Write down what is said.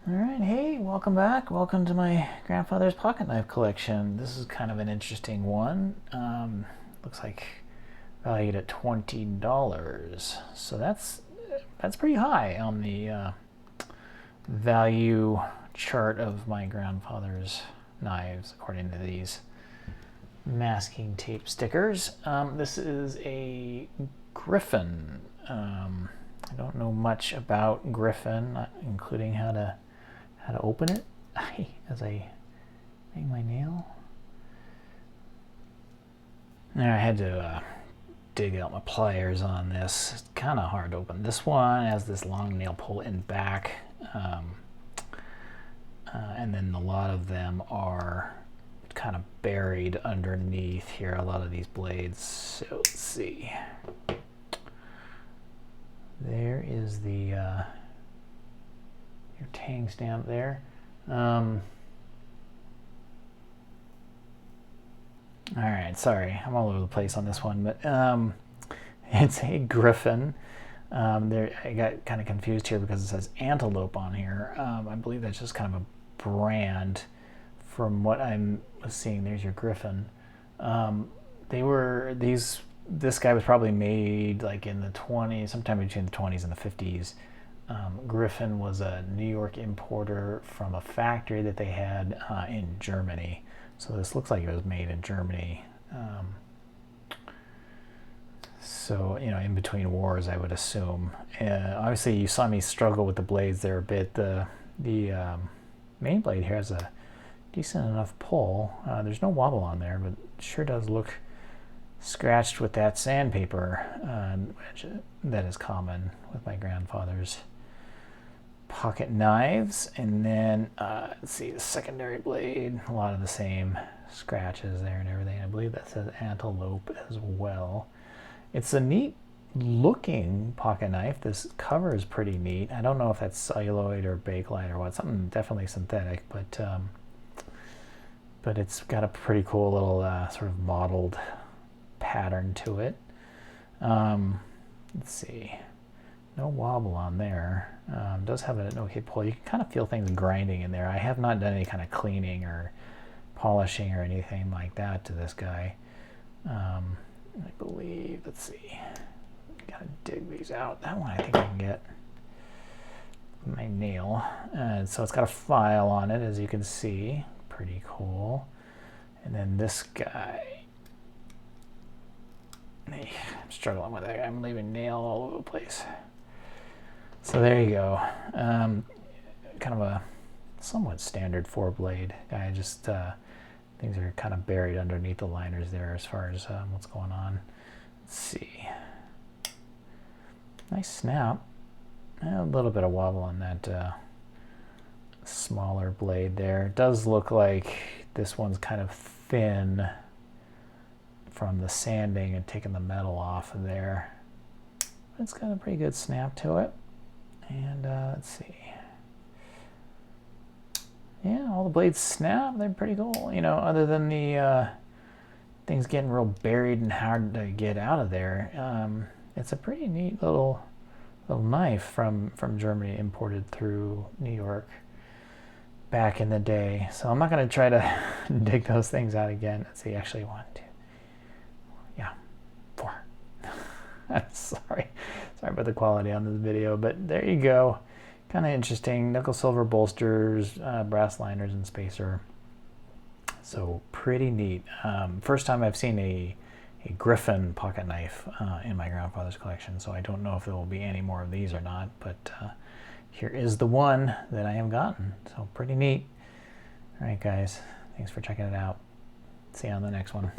Alright, hey, welcome back. Welcome to my grandfather's pocket knife collection. This is kind of an interesting one. Looks like valued at $20. So that's pretty high on the value chart of my grandfather's knives, according to these masking tape stickers. This is a Griffon. I don't know much about Griffon, including how to open it as I bang my nail. Now I had to dig out my pliers on this. It's kind of hard to open. This one has this long nail pull in back, and then a lot of them are kind of buried underneath here, a lot of these blades. So let's see. There is the your tang stamp there. All right, sorry, I'm all over the place on this one, but it's a Griffon. I got kind of confused here because it says Antelope on here. I believe that's just kind of a brand from what I was seeing. There's your Griffon. This guy was probably made like in the 20s, sometime between the 20s and the 50s. Griffon was a New York importer from a factory that they had in Germany. So this looks like it was made in Germany. So, in between wars, I would assume. Obviously, you saw me struggle with the blades there a bit. The main blade here has a decent enough pull. There's no wobble on there, but it sure does look scratched with that sandpaper, that is common with my grandfather's pocket knives. And then let's see, the secondary blade, a lot of the same scratches there and everything. I believe that says Antelope as well. It's a neat looking pocket knife. This cover is pretty neat. I don't know if that's celluloid or bakelite or what, something definitely synthetic, but it's got a pretty cool little sort of mottled pattern to it. Let's see, no wobble on there. Does have an okay pull. You can kind of feel things grinding in there. I have not done any kind of cleaning or polishing or anything like that to this guy. I believe, let's see, gotta dig these out. That one I think I can get with my nail. And so it's got a file on it, as you can see. Pretty cool. And then this guy, I'm struggling with that. I'm leaving nail all over the place. So there you go. Kind of a somewhat standard 4-blade guy. Just things are kind of buried underneath the liners there as far as what's going on. Let's see. Nice snap. A little bit of wobble on that smaller blade there. It does look like this one's kind of thin from the sanding and taking the metal off of there. It's got a pretty good snap to it. And let's see. Yeah, all the blades snap. They're pretty cool. Other than the things getting real buried and hard to get out of there. It's a pretty neat little knife from Germany, imported through New York back in the day. So I'm not going to try to dig those things out again. Let's see, actually 1, 2, yeah, 4. I'm sorry about the quality on this video, but there you go. Kind of interesting. Nickel silver bolsters, brass liners, and spacer. So pretty neat. First time I've seen a Griffon pocket knife in my grandfather's collection, so I don't know if there will be any more of these or not, but here is the one that I have gotten. So pretty neat. All right, guys, thanks for checking it out. See you on the next one.